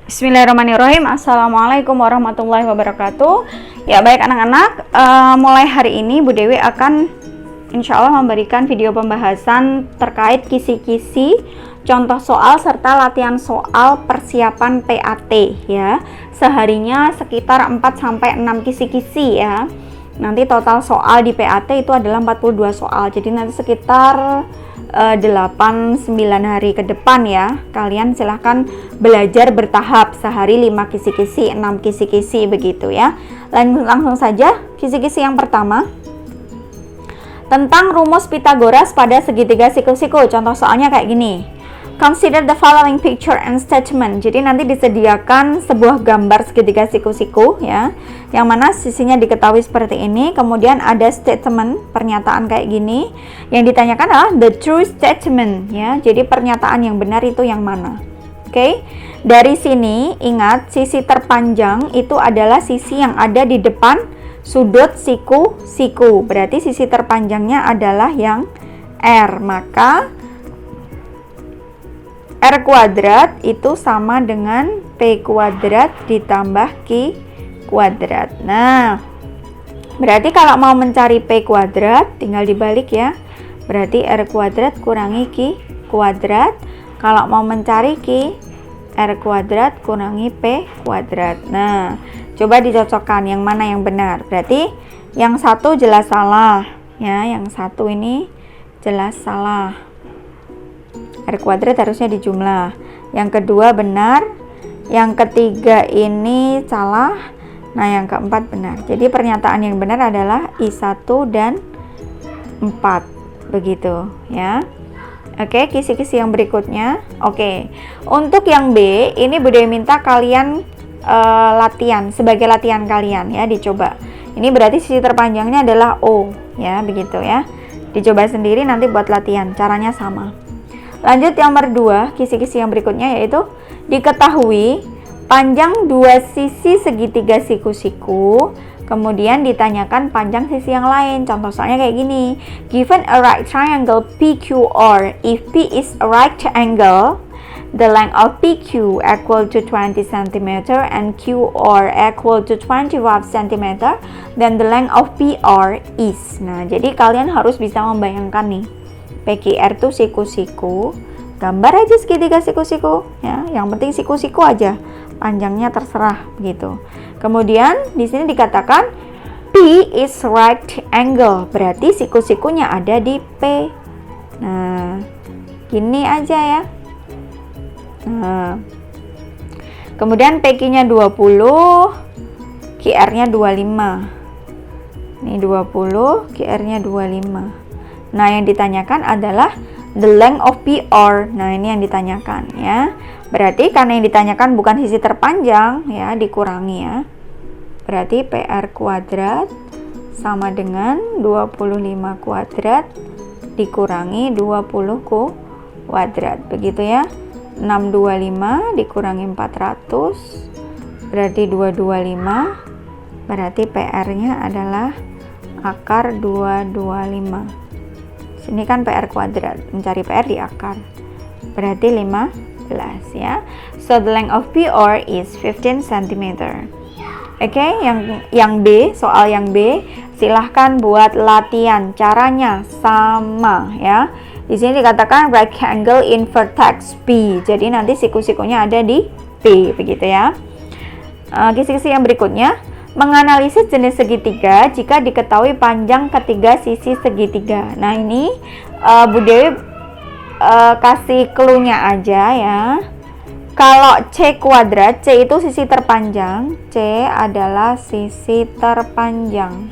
Bismillahirrahmanirrahim. Assalamualaikum warahmatullahi wabarakatuh. Ya baik anak-anak, mulai hari ini Bu Dewi akan insya Allah memberikan video pembahasan terkait kisi-kisi, contoh soal serta latihan soal persiapan PAT ya. Seharinya sekitar 4-6 kisi-kisi ya. Nanti total soal di PAT itu adalah 42 soal. Jadi nanti sekitar 8-9 hari ke depan ya, kalian silahkan belajar bertahap, sehari 5 kisi-kisi, 6 kisi-kisi begitu ya. Langsung saja kisi-kisi yang pertama tentang rumus Pythagoras pada segitiga siku-siku. Contoh soalnya kayak gini. Consider the following picture and statement. Jadi nanti disediakan sebuah gambar segitiga siku-siku ya, yang mana sisinya diketahui seperti ini. Kemudian ada statement, pernyataan kayak gini. Yang ditanyakan adalah the true statement ya. Jadi pernyataan yang benar itu yang mana? Oke. Dari sini ingat sisi terpanjang itu adalah sisi yang ada di depan sudut siku-siku. Berarti sisi terpanjangnya adalah yang R. Maka R kuadrat itu sama dengan P kuadrat ditambah Q kuadrat. Nah, berarti kalau mau mencari P kuadrat tinggal dibalik ya. Berarti R kuadrat kurangi Q kuadrat. Kalau mau mencari Q, R kuadrat kurangi P kuadrat. Nah, coba dicocokkan yang mana yang benar. Berarti yang satu jelas salah ya, yang satu ini jelas salah. R kuadrat harusnya dijumlah. Yang kedua benar, yang ketiga ini salah. Nah, yang keempat benar. Jadi pernyataan yang benar adalah I1 dan 4. Begitu ya. Oke, kisi-kisi yang berikutnya. Oke. Untuk yang B, ini Bu Dewi minta kalian latihan sebagai latihan kalian ya, dicoba. Ini berarti sisi terpanjangnya adalah O ya, begitu ya. Dicoba sendiri nanti buat latihan. Caranya sama. Lanjut yang nomor 2, kisi-kisi yang berikutnya yaitu diketahui panjang dua sisi segitiga siku-siku, kemudian ditanyakan panjang sisi yang lain. Contoh soalnya kayak gini. Given a right triangle PQR, if P is a right angle, the length of PQ equal to 20 cm and QR equal to 25 cm, then the length of PR is. Nah, jadi kalian harus bisa membayangkan nih. PQR itu siku-siku, gambar aja segitiga siku-siku ya, yang penting siku-siku aja, panjangnya terserah begitu. Kemudian di sini dikatakan P is right angle, berarti siku-sikunya ada di P. Nah, gini aja ya. Nah, kemudian PQ-nya 20, QR-nya 25. Ini 20, QR-nya 25. Nah, yang ditanyakan adalah the length of PR. Nah, ini yang ditanyakan ya. Berarti karena yang ditanyakan bukan sisi terpanjang ya, dikurangi ya. Berarti PR kuadrat sama dengan 25 kuadrat dikurangi 20 kuadrat. Begitu ya. 625 dikurangi 400 berarti 225. Berarti PR-nya adalah akar 225. Ini kan PR kuadrat, mencari PR di akar, berarti 15 ya. So the length of PR is 15 cm. Oke, yang B, soal yang B, silahkan buat latihan. Caranya sama ya. Di sini dikatakan rectangle in vertex P. Jadi nanti siku-sikunya ada di P, begitu ya. Kisi-kisi yang berikutnya, menganalisis jenis segitiga jika diketahui panjang ketiga sisi segitiga. Nah, ini Bu Dewi kasih clue-nya aja ya. Kalau C kuadrat, C itu sisi terpanjang, C adalah sisi terpanjang.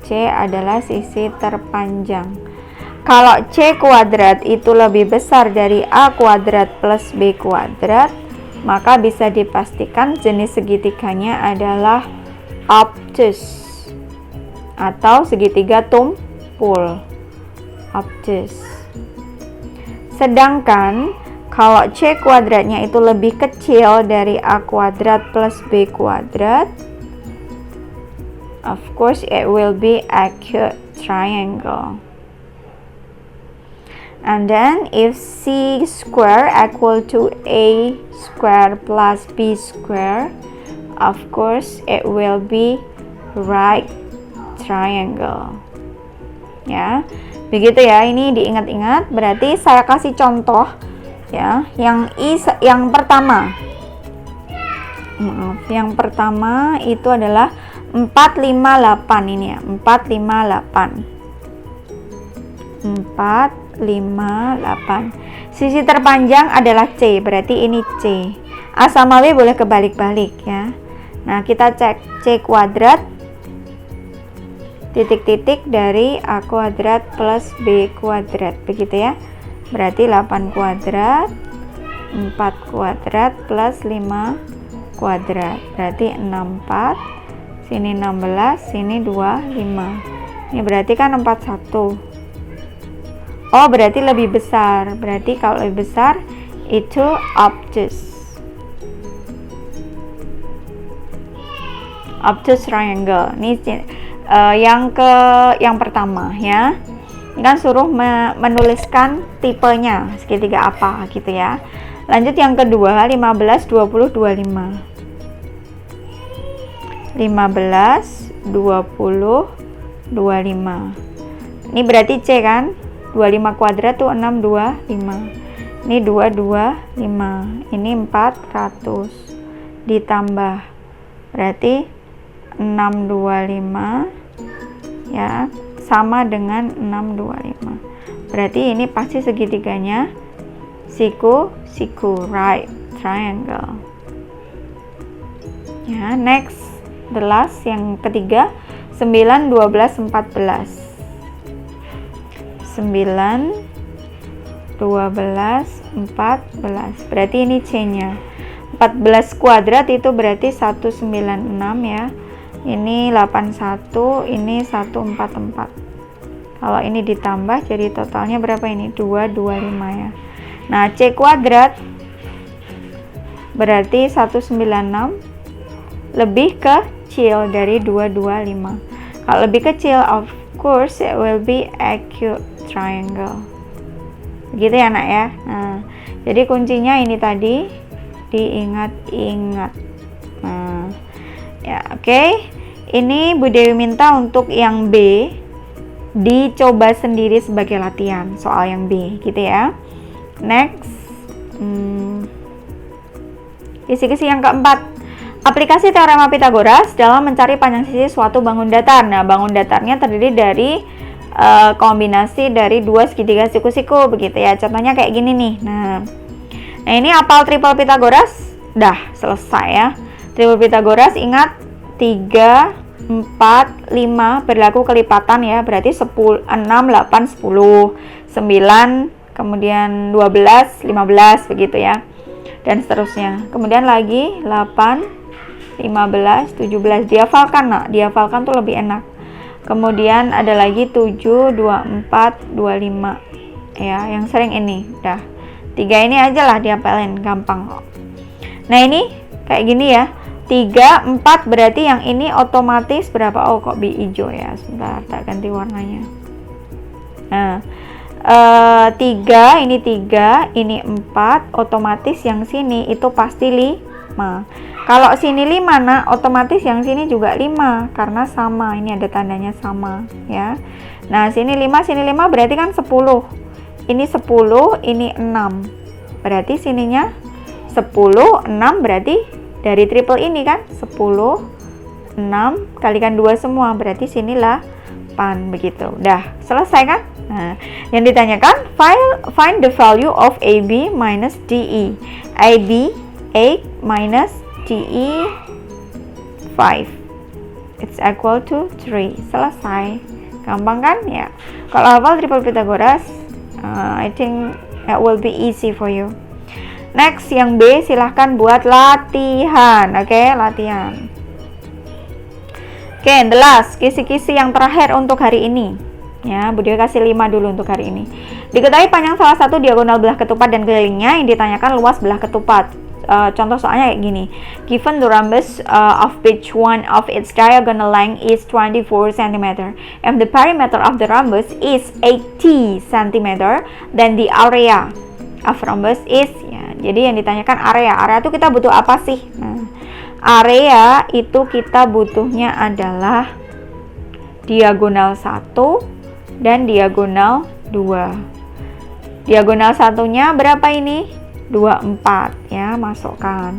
C adalah sisi terpanjang. Kalau C kuadrat itu lebih besar dari A kuadrat plus B kuadrat, maka bisa dipastikan jenis segitiganya adalah obtus atau segitiga tumpul. Obtus. Sedangkan kalau C kuadratnya itu lebih kecil dari A kuadrat plus B kuadrat, of course it will be acute triangle. And then if C square equal to A square plus B square, of course it will be right triangle. Ya, begitu ya. Ini diingat-ingat. Berarti saya kasih contoh ya. Yang pertama. Maaf, yang pertama itu adalah 458 ini ya. 458. 458. Sisi terpanjang adalah C, berarti ini C. A sama B boleh kebalik-balik ya. Nah, kita cek C kuadrat titik-titik dari A kuadrat plus B kuadrat, begitu ya. Berarti 8 kuadrat 4 kuadrat plus 5 kuadrat, berarti 64. Sini 16, sini 25. Ini berarti kan 41. Oh, berarti lebih besar. Berarti kalau lebih besar itu obtuse. Obtuse triangle. Ini yang pertama ya. Ini kan suruh menuliskan tipenya segitiga apa gitu ya. Lanjut yang kedua, 15 20 25. 15 20 25. Ini berarti C kan? 25 kuadrat tuh 625. Ini 225. Ini 400 ditambah, berarti 625 ya, sama dengan 625. Berarti ini pasti segitiganya siku right triangle. Ya, next, the last yang ketiga, 9 12 14. 9 12 14. Berarti ini C-nya. 14 kuadrat itu berarti 196 ya. Ini 81, ini 144. Kalau ini ditambah jadi totalnya berapa ini? 225 ya. Nah, C kuadrat berarti 196 lebih kecil dari 225. Kalau lebih kecil, of course it will be acute triangle. Begitu ya anak ya. Nah, jadi kuncinya ini tadi diingat-ingat. Nah, ya oke. Ini Bu Dewi minta untuk yang B dicoba sendiri sebagai latihan soal yang B gitu ya. Next, kisi-kisi yang keempat, aplikasi teorema Pythagoras dalam mencari panjang sisi suatu bangun datar. Nah, bangun datarnya terdiri dari kombinasi dari dua segitiga siku-siku begitu ya. Contohnya kayak gini nih. Nah, ini apal triple Pythagoras? Dah selesai ya. Triple Pythagoras ingat 3 4 5 berlaku kelipatan ya. Berarti 6 8 10 9 kemudian 12 15 begitu ya. Dan seterusnya. Kemudian lagi 8 15 17 dihafalkan nak. Dihafalkan tuh lebih enak. Kemudian ada lagi 7, 24, 25 ya, yang sering ini. Udah, 3 ini aja lah dihafalin, gampang kok. Nah, ini kayak gini ya, 3, 4 berarti yang ini otomatis berapa? Oh, kok bi hijau ya, sebentar tak ganti warnanya. Nah, 3, ini 4, otomatis yang sini itu pasti 5. Kalau sini 5 nah, otomatis yang sini juga 5 karena sama, ini ada tandanya sama ya. Nah, sini 5 berarti kan 10. Ini 10, ini 6. Berarti sininya 10, 6 berarti dari triple ini kan 10, 6 kalikan 2 semua, berarti sini 8 begitu. Udah, selesai kan? Nah, yang ditanyakan find the value of AB minus DE. AB 8 minus DE 5, it's equal to 3. Selesai, gampang kan ya. Kalau hafal triple Pythagoras, I think it will be easy for you. Next, yang B silahkan buat latihan. Oke, latihan. Oke, the last, kisi-kisi yang terakhir untuk hari ini ya. Bu Dewi kasih 5 dulu untuk hari ini. Diketahui panjang salah satu diagonal belah ketupat dan kelilingnya. Yang ditanyakan luas belah ketupat. Contoh soalnya kayak gini. Given the rhombus of which one of its diagonal length is 24 cm. If the perimeter of the rhombus is 80 cm, then the area of rhombus is, ya. Jadi yang ditanyakan area. Area itu kita butuh apa sih? Nah, area itu kita butuhnya adalah diagonal 1 dan diagonal 2. Diagonal satunya berapa ini? 24 ya, masukkan.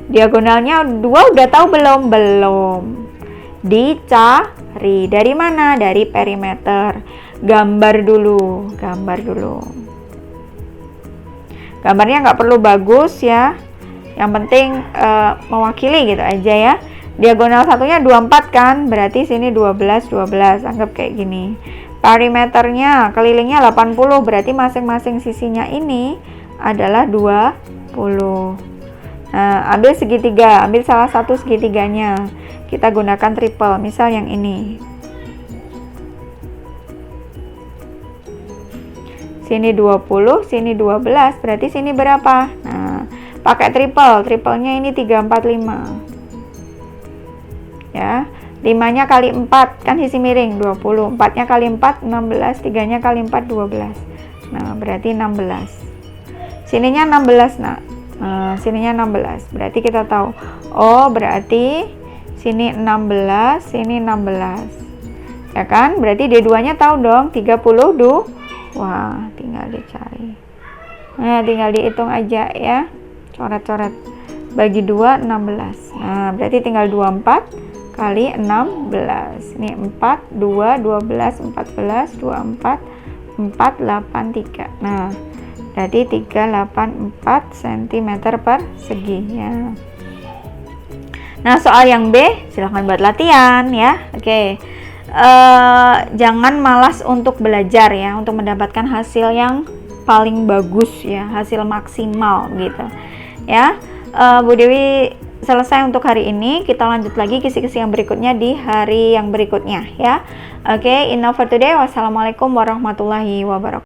Diagonalnya 2 udah tahu belum? Belum. Dicari. Dari mana? Dari perimeter. Gambar dulu. Gambarnya nggak perlu bagus ya. Yang penting mewakili gitu aja ya. Diagonal satunya 24 kan, berarti sini 12, anggap kayak gini. Perimeternya, kelilingnya 80, berarti masing-masing sisinya ini adalah 20. Nah, ambil segitiga, ambil salah satu segitiganya. Kita gunakan triple, misal yang ini. Sini 20, sini 12, berarti sini berapa? Nah, pakai triple, triplenya ini 3, 4, 5. Ya, 5-nya kali 4 kan sisi miring 20, 4-nya kali 4 16, 3-nya kali 4 12. Nah, berarti 16. Sininya 16, Nak. Nah, sininya 16. Berarti kita tahu. Oh, berarti sini 16, sini 16. Ya kan? Berarti D2-nya tahu dong, 32. Wah, tinggal dicari. Nah, tinggal dihitung aja ya. Coret-coret. Bagi 2 16. Nah, berarti tinggal 24 kali 16. Ini 4, 2, 12, 14, 24, 4, 8, 3. Nah, berarti 384 cm persegi ya. Nah, soal yang B silahkan buat latihan ya. Oke. Jangan malas untuk belajar ya, untuk mendapatkan hasil yang paling bagus ya, hasil maksimal gitu. Ya. Bu Dewi selesai untuk hari ini. Kita lanjut lagi kisi-kisi yang berikutnya di hari yang berikutnya ya. Oke, enough for today. Wassalamualaikum warahmatullahi wabarakatuh.